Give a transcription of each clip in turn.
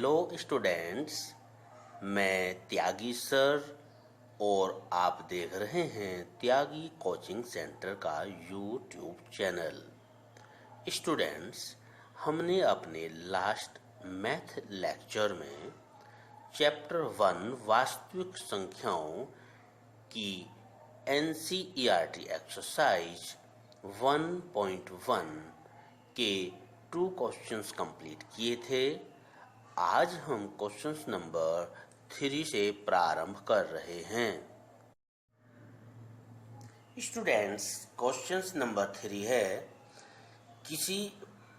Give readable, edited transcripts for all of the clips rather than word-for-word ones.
Hello students, मैं त्यागी sir और आप देख रहे हैं त्यागी कोचिंग सेंटर का यूट्यूब चैनल। स्टूडेंट्स, हमने अपने लास्ट मैथ लेक्चर में चैप्टर 1 वास्तविक संख्याओं की NCERT एक्सरसाइज 1.1 के 2 क्वेश्चंस कंप्लीट किए थे। आज हम क्वेश्चंस नंबर 3 से प्रारंभ कर रहे हैं। स्टूडेंट्स, क्वेश्चंस नंबर 3 है, किसी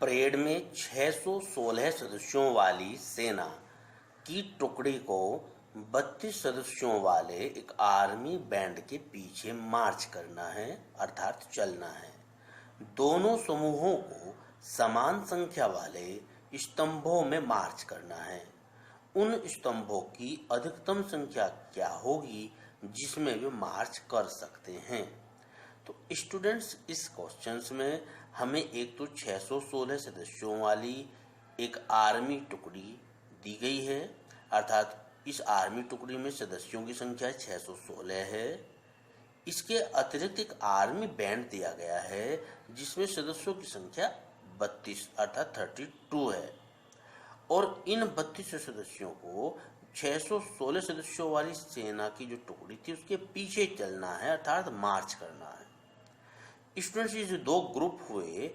परेड में 616 सदस्यों वाली सेना की टुकड़ी को 32 सदस्यों वाले एक आर्मी बैंड के पीछे मार्च करना है, अर्थात चलना है। दोनों समूहों को समान संख्या वाले स्तंभों में मार्च करना है। उन स्तंभों की अधिकतम संख्या क्या होगी जिसमें वे मार्च कर सकते हैं। तो स्टूडेंट्स, इस क्वेश्चंस में हमें एक तो 616 सदस्यों वाली एक आर्मी टुकड़ी दी गई है, अर्थात इस आर्मी टुकड़ी में सदस्यों की संख्या 616 है। इसके अतिरिक्त एक आर्मी बैंड दिया गया है जिसमें सदस्यों की संख्या 32 अर्थात 32 है, और इन 32 सदस्यों को 616 सदस्यों वाली सेना की जो टुकड़ी थी उसके पीछे चलना है, अर्थात मार्च करना है। स्टूडेंट्स, ये जो दो ग्रुप हुए,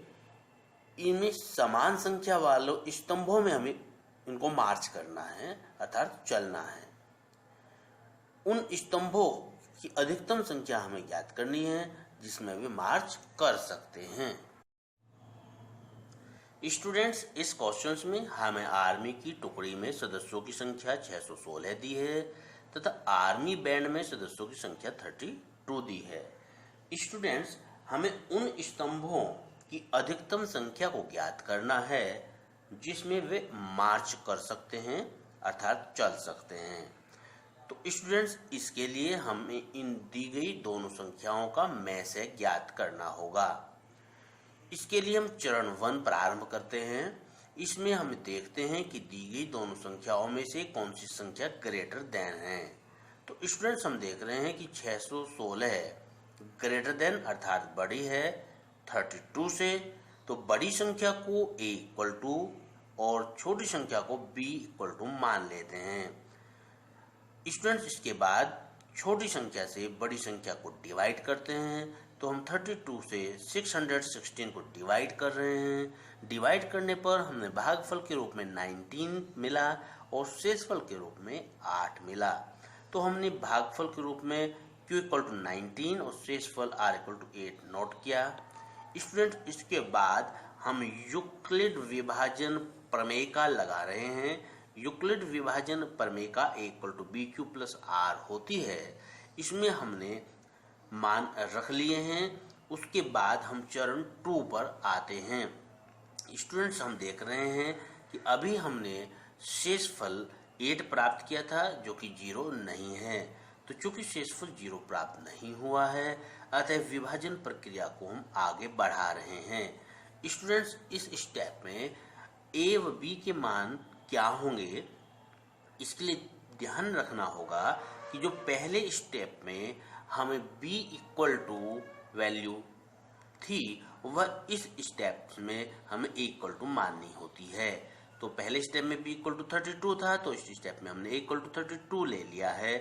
इनमें समान संख्या वालों स्तंभों में हमें इनको मार्च करना है, अर्थात चलना है। उन स्तंभों की अधिकतम संख्या हमें ज्ञात करनी है जिसमें वे मार्च कर सकते हैं। स्टूडेंट्स, इस क्वेश्चंस में हमें आर्मी की टुकड़ी में सदस्यों की संख्या 616 दी है तथा आर्मी बैंड में सदस्यों की संख्या 32 दी है। स्टूडेंट्स, हमें उन स्तंभों की अधिकतम संख्या को ज्ञात करना है जिसमें वे मार्च कर सकते हैं, अर्थात चल सकते हैं। तो स्टूडेंट्स, इसके लिए हमें इन दी गई दोनों संख्याओं का में से ज्ञात करना होगा। इसके लिए हम चरण 1 प्रारंभ करते हैं। इसमें हम देखते हैं कि दी गई दोनों संख्याओं में से कौन सी संख्या ग्रेटर देन है। तो स्टूडेंट्स, हम देख रहे हैं कि 616 ग्रेटर देन अर्थात बड़ी है 32 से, तो बड़ी संख्या को a इक्वल टू और छोटी संख्या को b इक्वल टू मान लेते हैं। स्टूडेंट्स, इसके बाद छोटी संख्या से बड़ी संख्या को डिवाइड करते हैं, तो हम 32 से 616 को डिवाइड कर रहे हैं। डिवाइड करने पर हमें भागफल के रूप में 19 मिला और शेषफल के रूप में 8 मिला। तो हमने भागफल के रूप में q इक्वल टू 19 और शेषफल r इक्वल टू 8 नोट किया। स्टूडेंट, इसके बाद हम यूक्लिड विभाजन प्रमेय का लगा रहे हैं। यूक्लिड विभाजन प्रमेय का a equal to b q plus r होती है। इसमें हमने मान रख लिए हैं। उसके बाद हम चरण 2 पर आते हैं। स्टूडेंट्स, हम देख रहे हैं कि अभी हमने शेषफल 8 प्राप्त किया था जो कि 0 नहीं है। तो चूंकि शेषफल 0 प्राप्त नहीं हुआ है, अतः विभाजन प्रक्रिया को हम आगे बढ़ा रहे हैं। स्टूडेंट्स, इस स्टेप में a व b के मान क्या होंगे, इसके लिए ध्यान रखना होगा कि जो पहले स्टेप में हमें b इक्वल टू वैल्यू थी वह इस स्टेप में हमें a इक्वल टू माननी होती है। तो पहले स्टेप में b इक्वल टू 32 था, तो इस स्टेप में हमने a इक्वल टू 32 ले लिया है,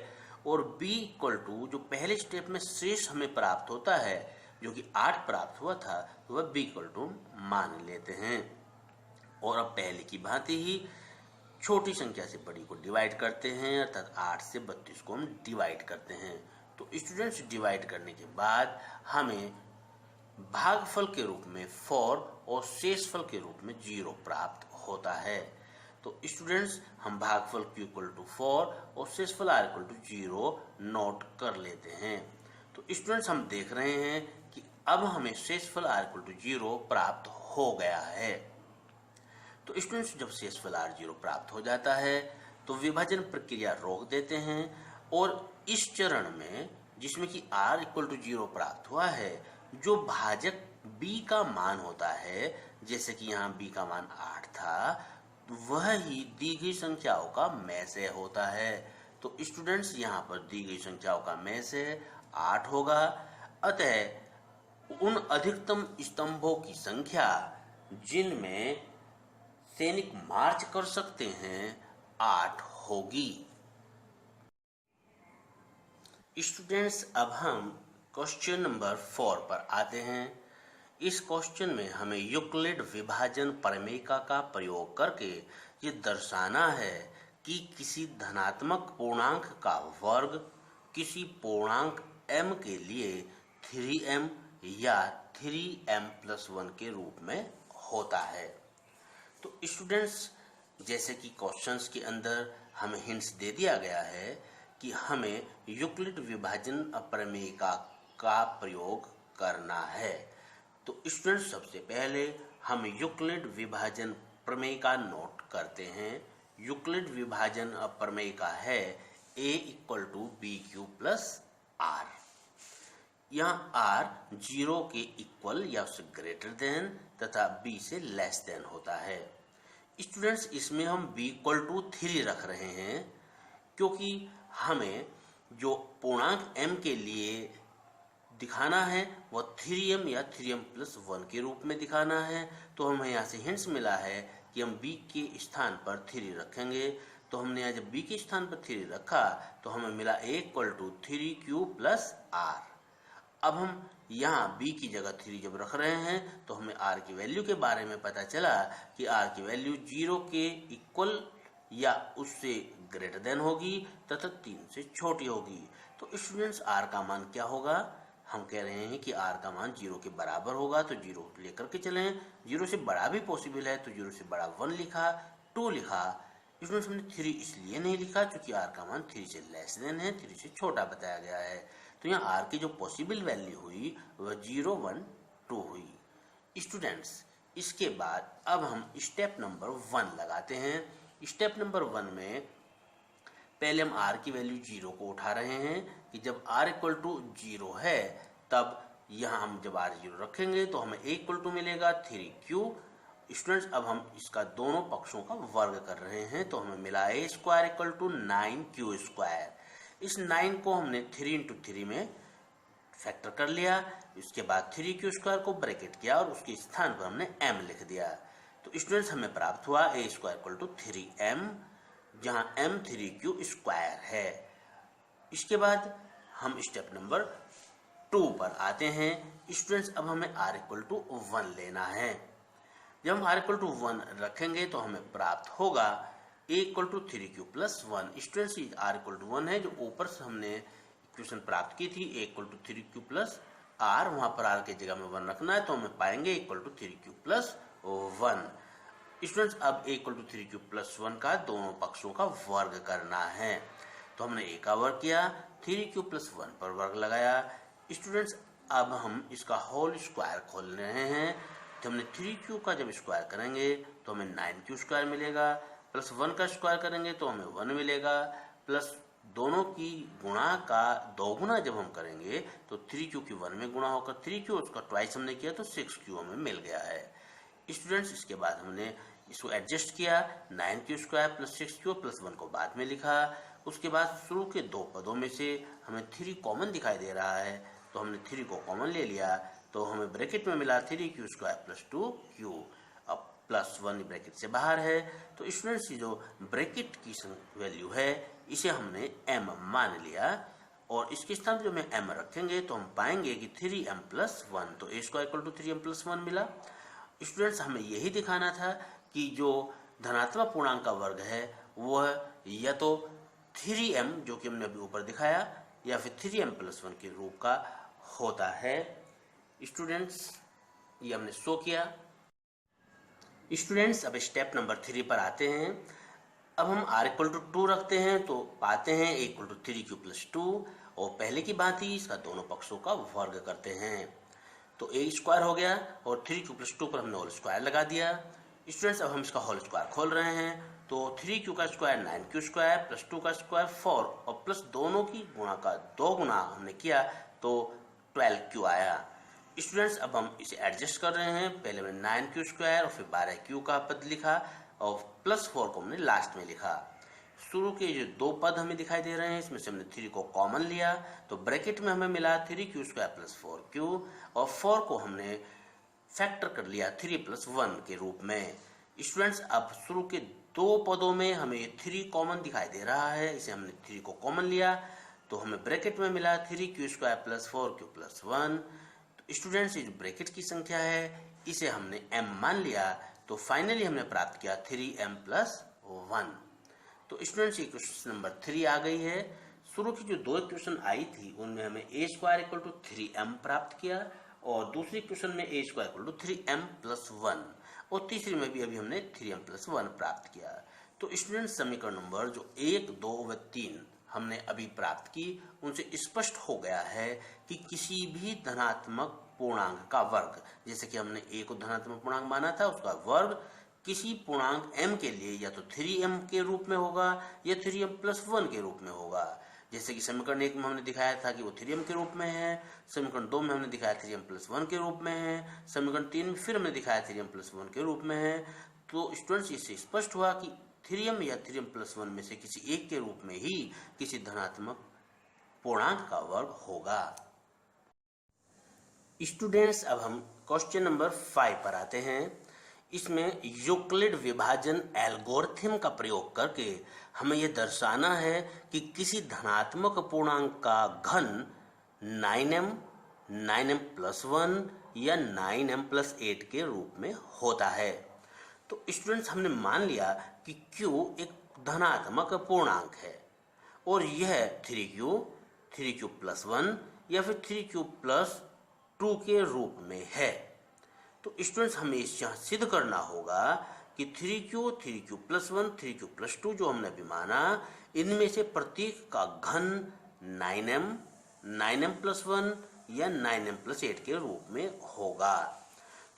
और b इक्वल टू जो पहले स्टेप में शेष हमें प्राप्त होता है जो कि 8 प्राप्त हुआ था, तो वह b इक्वल टू मान लेते हैं। और अब पहले की भांति ही छोटी संख्या से बड़ी को डिवाइड करते हैं, अर्थात 8 से 32 को हम डिवाइड करते हैं। तो स्टूडेंट्स, डिवाइड करने के बाद हमें भागफल के रूप में 4 और शेषफल के रूप में 0 प्राप्त होता है। तो स्टूडेंट्स, हम भागफल q इक्वल टू 4 और शेषफल r इक्वल टू 0 नोट कर लेते हैं। तो स्टूडेंट्स, हम देख रहे हैं कि अब हमें शेषफल r इक्वल टू 0 प्राप्त हो गया है। तो स्टूडेंट्स, जब शेषफल r 0 प्राप्त हो जाता है तो विभाजन प्रक्रिया रोक देते हैं, और इस चरण में जिसमें कि r इक्वल टू 0 प्राप्त हुआ है, जो भाजक b का मान होता है, जैसे कि यहाँ b का मान 8 था, वह ही दी गई संख्याओं का मैसे होता है। तो स्टूडेंट्स यहाँ पर दी गई संख्याओं का मैसे 8 होगा। अतः उन अधिकतम स्तंभों की संख्या जिनमें सैनिक मार्च कर सकते हैं 8 होगी। स्टूडेंट्स, अब हम क्वेश्चन नंबर 4 पर आते हैं। इस क्वेश्चन में हमें यूक्लिड विभाजन प्रमेय का प्रयोग करके ये दर्शाना है कि किसी धनात्मक पूर्णांक का वर्ग किसी पूर्णांक m के लिए 3m या 3m+1 के रूप में होता है। तो स्टूडेंट्स, जैसे कि क्वेश्चंस के अंदर हमें हिंट्स दे दिया गया है कि हमें यूक्लिड विभाजन प्रमेय का प्रयोग करना है। तो स्टूडेंट्स, सबसे पहले हम यूक्लिड विभाजन प्रमेय का नोट करते हैं। यूक्लिड विभाजन प्रमेय का है a = bq + r। यहाँ r 0 के इक्वल या उससे ग्रेटर देन तथा b से लेस देन होता है। स्टूडेंट्स, इसमें हम b = 3 रख रहे हैं क्योंकि हमें जो पूर्णांक m के लिए दिखाना है वह 3m या 3m+1 के रूप में दिखाना है। तो हमें यहाँ से हिंट्स मिला है कि हम b के स्थान पर 3 रखेंगे। तो हमने यहाँ जब b के स्थान पर 3 रखा तो हमें मिला a = 3q + r। अब हम यहाँ b की जगह 3 जब रख रहे हैं तो हमें r की वैल्यू के बारे में पता चला कि r की वैल्यू 0 के इक्वल या उससे ग्रेटर देन होगी तथा 3 से छोटी होगी। तो स्टूडेंट्स, r का मान क्या होगा? हम कह रहे हैं कि r का मान 0 के बराबर होगा, तो 0 लेकर के चलें। 0 से बड़ा भी पॉसिबल है, तो 0 से बड़ा 1 लिखा, 2 लिखा। स्टूडेंट्स, हमने 3 इसलिए नहीं लिखा क्योंकि r का मान 3 से लेस देन है, 3 से छोटा बताया गया है। तो यहाँ r की जो पॉसिबल वैल्यू हुई वह 0, 1, 2 हुई। स्टूडेंट्स, इसके बाद अब हम स्टेप नंबर 1 लगाते हैं। स्टेप नंबर 1 में पहले हम r की वैल्यू 0 को उठा रहे हैं कि जब r = 0 है तब यहाँ हम जब r 0 रखेंगे तो हमें a = मिलेगा 3q। स्टूडेंट्स, अब हम इसका दोनों पक्षों का वर्ग कर रहे हैं तो हमें मिला a² = 9q²। इस 9 को हमने 3 × 3 में फैक्टर कर लिया। इसके बाद 3q² को ब्रैकेट किया और उसके स्थान पर हमने m लिख दिया। तो स्टूडेंट्स, हमें प्राप्त हुआ a² = 3m, जहां m 3q² है। इसके बाद हम स्टेप नंबर 2 पर आते हैं। स्टूडेंट्स, अब हमें r = 1 लेना है। जब हम r = 1 रखेंगे तो हमें प्राप्त होगा a = 3q + 1। स्टूडेंट्स, r = 1 है, जो ऊपर से हमने इक्वेशन प्राप्त की थी a = 3q + r, वहां पर r की जगह में 1 रखना है तो हमें पाएंगे a = 3q + 1। स्टूडेंट्स, अब a = 3q + 1 का दोनों पक्षों का वर्ग करना है। तो हमने a का वर्ग किया, 3q + 1 पर वर्ग लगाया। स्टूडेंट्स, अब हम इसका होल स्क्वायर खोल रहे हैं। तो हमने 3q का जब स्क्वायर करेंगे तो हमें 9q² मिलेगा, प्लस 1 का स्क्वायर करेंगे तो हमें 1 मिलेगा, प्लस दोनों की गुणा का 2 गुना जब हम करेंगे तो 3q की 1 में गुणा होकर 3q, उसका ट्वाइस हमने किया तो 6q हमें मिल गया है। स्टूडेंट्स, इसके बाद हमने इसको एडजस्ट किया, 9q² + 6q + 1 को बाद में लिखा। उसके बाद शुरू के 2 पदों में से हमें 3 कॉमन दिखाई दे रहा है तो हमने 3 को कॉमन ले लिया, तो हमें ब्रैकेट में मिला 3q² + 2q। अब +1 ब्रैकेट से बाहर है, तो स्टूडेंट्स जो ब्रैकेट की वैल्यू है इसे हमने m मान लिया और इसके स्थान पर जब हम m रखेंगे तो हम पाएंगे कि 3m+1, तो a² = 3m+1 मिला। स्टूडेंट्स, हमें यही दिखाना था कि जो धनात्मक पूर्णांक का वर्ग है वह या तो 3m, जो कि हमने अभी ऊपर दिखाया, या फिर 3m+1 के रूप का होता है। स्टूडेंट्स, ये हमने शो किया। स्टूडेंट्स, अब स्टेप नंबर 3 पर आते हैं। अब हम r = 2 रखते हैं तो पाते हैं a = 3q + 2, और पहले की बात ही इसका दोनों पक्षों का वर्ग करते हैं तो a² हो गया और 3q + 2 पर हमने होल स्क्वायर लगा दिया। स्टूडेंट्स, अब हम इसका होल स्क्वायर खोल रहे हैं तो 3q का स्क्वायर 9q² + 2 का स्क्वायर 4 और प्लस दोनों की गुणा का 2 गुना हमने किया तो 12q आया। स्टूडेंट्स, अब हम इसे एडजस्ट कर रहे हैं। पहले हमने 9q² और फिर 12q का पद लिखा, और +4 को हमने लास्ट में लिखा। शुरू के जो दो पद हमें दिखाई दे रहे हैं, इसमें से हमने 3 को कॉमन लिया तो ब्रैकेट में हमें मिला 3q² + 4q, और 4 को हमने फैक्टर कर लिया 3 + 1 के रूप में। स्टूडेंट्स, अब शुरू के दो पदों में हमें 3 कॉमन दिखाई दे रहा है, इसे हमने 3 को कॉमन लिया तो हमें ब्रैकेट में मिला 3q² + 4q + 1। तो स्टूडेंट्स, ये जो ब्रैकेट की संख्या है इसे हमने m मान लिया तो फाइनली हमने प्राप्त किया 3m + 1। तो स्टूडेंट्स, ये क्वेश्चन नंबर 3 आ गई है। शुरू की जो दो क्वेश्चन आई थी उनमें हमें a² = 3m प्राप्त किया, और दूसरी क्वेश्चन में a² = 3m + 1, और तीसरी में भी अभी हमने 3m + 1 प्राप्त किया। तो स्टूडेंट, समीकरण नंबर जो 1, 2 व 3 हमने अभी प्राप्त की, उनसे स्पष्ट हो गया है कि किसी भी धनात्मक पूर्णांक का वर्ग, जैसे कि हमने a को धनात्मक पूर्णांक माना था, उसका वर्ग किसी पूर्णांक m के लिए या तो 3m के रूप में होगा या 3m + 1 के रूप में होगा। जैसे कि समीकरण 1 में हमने दिखाया था कि वो 3m के रूप में है, समीकरण 2 में हमने दिखाया 3m + 1 के रूप में है, समीकरण 3 में फिर हमने दिखाया 3m + 1 के रूप में है। तो स्टूडेंट्स, इससे स्पष्ट हुआ कि 3m या 3m + 1 में से किसी एक के रूप में ही किसी धनात्मक पूर्णांक का वर्ग होगा। स्टूडेंट्स, अब हम क्वेश्चन नंबर 5 पर आते हैं। इसमें यूक्लिड विभाजन एल्गोरिथम का प्रयोग करके हमें यह दर्शाना है कि किसी धनात्मक पूर्णांक का घन 9m, 9m + 1 या 9m + 8 के रूप में होता है। तो स्टूडेंट्स, हमने मान लिया कि q एक धनात्मक पूर्णांक है और यह 3q, 3q + 1 या फिर 3q + 2 के रूप में है। तो स्टूडेंट्स, हमें यहाँ सिद्ध करना होगा कि 3q, 3q + 1, 3q + 2 जो हमने अभी माना, इनमें से प्रत्येक का घन 9m, 9m + 1 या 9m + 8 के रूप में होगा।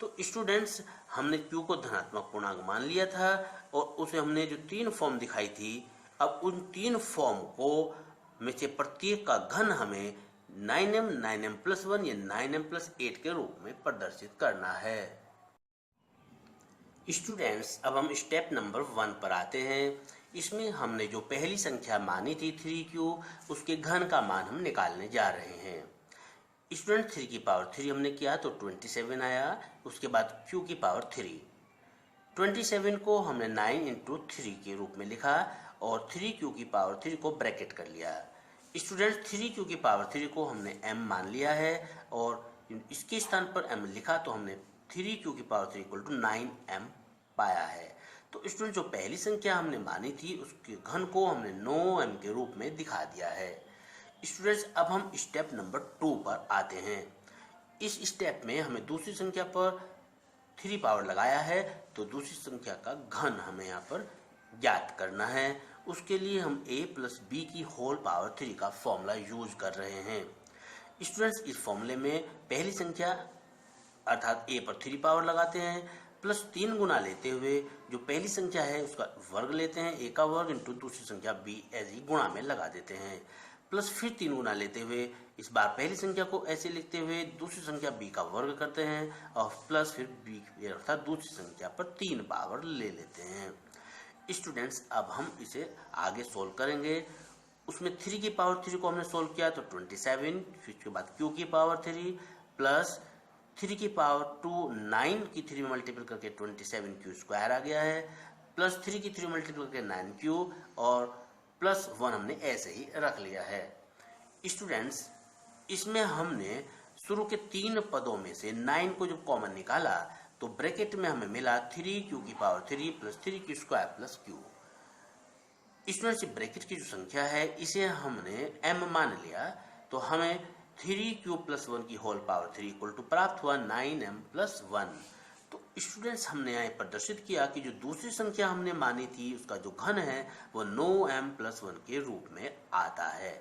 तो स्टूडेंट्स, हमने q को धनात्मक पूर्णांक मान लिया था और उसे हमने जो 3 फॉर्म दिखाई थी, अब उन 3 फॉर्म को में से प्रत्येक का घन हमें 9m, 9m + 1 या 9m + 8 के रूप में प्रदर्शित करना है। स्टूडेंट्स, अब हम स्टेप नंबर 1 पर आते हैं। इसमें हमने जो पहली संख्या मानी थी 3q, उसके घन का मान हम निकालने जा रहे हैं। स्टूडेंट, 3 की पावर 3 हमने किया तो 27 आया, उसके बाद q की पावर 3। 27 को हमने 9 × 3 के रूप में लिखा और 3q की पावर 3 को ब्रैकेट कर लिया। स्टूडेंट, 3q की पावर 3 को हमने m मान लिया है और इसके स्थान पर m लिखा तो हमने 3q की पावर 3 = 9m पाया है। तो स्टूडेंट, जो पहली संख्या हमने मानी थी उसके घन को हमने 9m के रूप में दिखा दिया है। स्टूडेंट्स, अब हम स्टेप नंबर 2 पर आते हैं। इस स्टेप में हमें दूसरी संख्या पर 3 पावर लगाया है तो दूसरी संख्या का घन हमें यहाँ पर ज्ञात करना है। उसके लिए हम a + b की होल पावर 3 का फॉर्मूला यूज कर रहे हैं। स्टूडेंट्स, इस फॉर्मूले में पहली संख्या अर्थात a पर 3 पावर लगाते हैं, प्लस 3 गुना लेते हुए जो पहली संख्या है उसका वर्ग लेते हैं, a का वर्ग इंटू दूसरी संख्या b ऐसे ही गुणा में लगा देते हैं, प्लस फिर 3 गुना लेते हुए इस बार पहली संख्या को ऐसे लिखते हुए दूसरी संख्या b का वर्ग करते हैं और प्लस फिर b अर्थात दूसरी संख्या पर 3 पावर ले लेते हैं। स्टूडेंट्स, अब हम इसे आगे सोल्व करेंगे। उसमें 3 की पावर 3 को हमने सोल्व किया तो 27, फिर उसके बाद q की पावर 3 प्लस 3 की पावर 2, 9 की 3 में मल्टीपल करके 27q² आ गया है, प्लस 3 की 3 मल्टीपल करके 9q और प्लस 1 हमने ऐसे ही रख लिया है। स्टूडेंट्स, इसमें हमने शुरू के 3 पदों में से 9 को जब कॉमन निकाला तो ब्रैकेट में हमें मिला 3q की power 3 plus 3q² plus q। Students, bracket की जो संख्या है इसे हमने m मान लिया तो हमें 3q + 1 की होल पावर 3 = प्राप्त हुआ 9m + 1। तो स्टूडेंट्स, हमने यहाँ प्रदर्शित किया कि जो दूसरी संख्या हमने मानी थी उसका जो घन है वो 9m + 1 के रूप में आता है।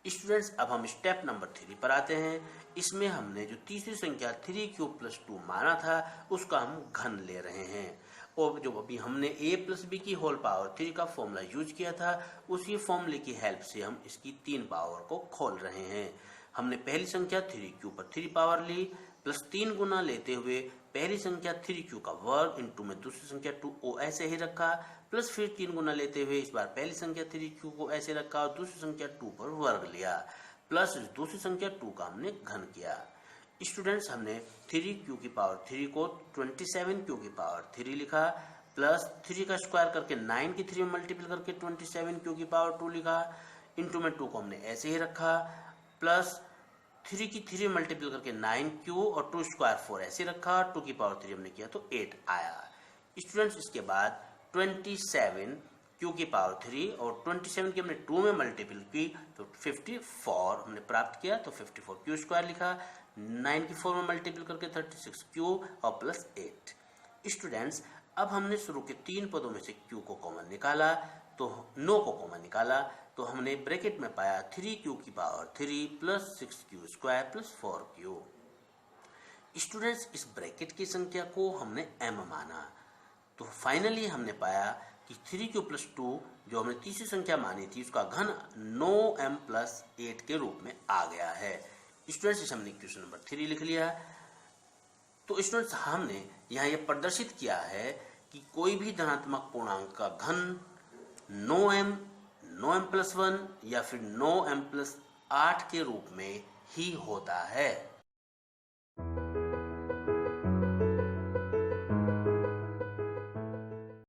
स्टूडेंट्स, अब हम स्टेप नंबर 3 पर आते हैं। इसमें हमने जो तीसरी संख्या 3q + 2 माना था उसका हम घन ले रहे हैं और जो अभी हमने a + b की होल पावर 3 का फॉर्मूला यूज किया था उसी फॉर्मूले की हेल्प से हम इसकी 3 पावर को खोल रहे हैं। हमने पहली संख्या 3q पर 3 पावर ली प्लस 3 गुना लेते हुए पहली संख्या 3q का वर्ग इंटू में दूसरी संख्या 2o ऐसे ही रखा, प्लस फिर 3 गुना लेते हुए इस बार पहली संख्या 3q को ऐसे रखा और दूसरी संख्या 2 पर वर्ग लिया, प्लस दूसरी संख्या 2 का हमने घन किया। स्टूडेंट्स, हमने 3q की पावर 3 को 27q की पावर 3 लिखा, प्लस 3 का स्क्वायर करके 9 की 3 में मल्टीपल करके 27q की पावर 2 लिखा, इंटू में 2 को हमने ऐसे ही रखा, प्लस 3 की 3 मल्टीपल करके 9q और 2 स्क्वायर 4 ऐसे रखा, 2 की पावर 3 हमने किया तो 8 आया। स्टूडेंट्स, इसके बाद 27q की पावर 3 और 27 की हमने 2 में मल्टीपल की तो 54 हमने प्राप्त किया, तो 54q स्क्वायर लिखा, 9 की 4 में मल्टीपल करके 36q और प्लस 8। स्टूडेंट्स, अब हमने शुरू के 3 पदों में से q को कॉमन निकाला, तो 9 को कॉमन निकाला, तो हमने ब्रैकेट में पाया 3q की power 3 plus 6q square plus 4q। Students, इस ब्रैकेट की संख्या को हमने m माना, तो फाइनली हमने पाया कि 3q प्लस 2 जो हमने तीसरी संख्या मानी थी उसका घन 9m प्लस 8 के रूप में आ गया है। स्टूडेंट्स, इसे हमने क्वेश्चन नंबर 3 लिख लिया। तो स्टूडेंट्स, हमने यहाँ यह प्रदर्शित किया है कि कोई भी धनात्मक पूर्णांक का घन 9m प्लस 1 या फिर 9m प्लस 8 के रूप में ही होता है।